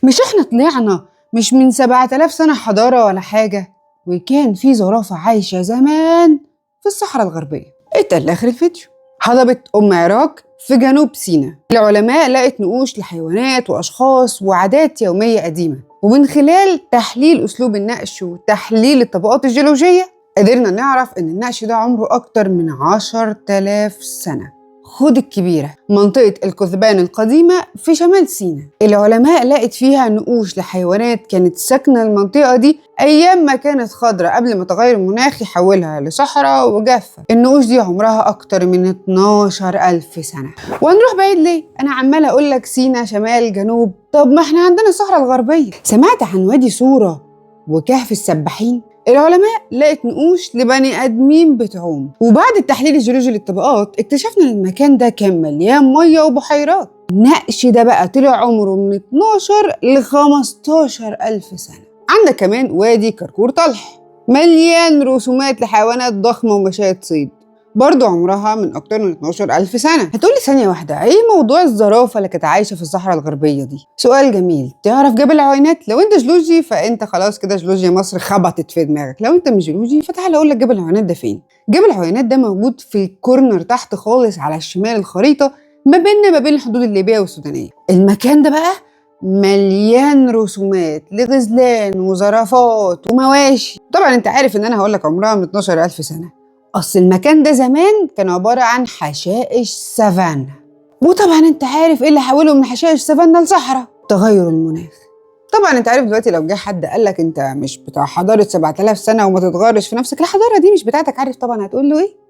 مش احنا طلعنا مش من 7000 سنة حضارة ولا حاجة؟ وكان في زرافة عايشة زمان في الصحراء الغربية. اتقل آخر الفيديو. هضبة أم عراق في جنوب سيناء العلماء لقت نقوش لحيوانات وأشخاص وعادات يومية قديمة، ومن خلال تحليل أسلوب النقش وتحليل الطبقات الجيولوجية قدرنا نعرف إن النقش ده عمره أكتر من 10,000 سنة. خد الكبيرة، منطقة الكثبان القديمة في شمال سيناء، العلماء لقت فيها نقوش لحيوانات كانت ساكنة المنطقة دي أيام ما كانت خضراء قبل ما تغير المناخ يحولها لصحراء وجافة. النقوش دي عمرها أكتر من 12,000 سنة. وهنروح بعيد ليه؟ أنا عمالة أقول لك سيناء شمال جنوب، طب ما احنا عندنا الصحراء الغربية. سمعت عن وادي صورة وكهف السباحين؟ العلماء لقت نقوش لبني آدمين بتعوم، وبعد التحليل الجيولوجي للطبقات اكتشفنا ان المكان ده كان مليان مية وبحيرات. النقش ده بقى طلع عمره من 12 ل 15,000 سنة. عندك كمان وادي كركور طلح مليان رسومات لحيوانات ضخمة ومشاية صيد، برضو عمرها من أكتر من 12,000 سنة. هتقولي ثانية واحدة، إيه موضوع الزرافة اللي كانت عايشة في الصحراء الغربية دي؟ سؤال جميل. تعرف جبل العوينات؟ لو أنت جيولوجي فأنت خلاص كده جيولوجيا مصر خبطت في دماغك، لو أنت مش جيولوجي فتعال أقول لك جبل العوينات ده فين؟ جبل العوينات ده موجود في الكورنر تحت خالص على الشمال الخريطة ما بين الحدود الليبية والسودانية. المكان ده بقى مليان رسومات لغزلان وزرافات ومواشي. طبعا أنت عارف إن أنا هقول لك عمرها من 12,000 سنة. أصل المكان ده زمان كان عبارة عن حشائش سافانا، وطبعا انت عارف ايه اللي حوله من حشائش سافانا لصحراء؟ تغير المناخ. طبعا انت عارف دلوقتي لو جه حد قال لك انت مش بتاع حضارة 7000 سنة وما تتغيرش في نفسك، الحضارة دي مش بتاعتك، عارف طبعا هتقول له ايه؟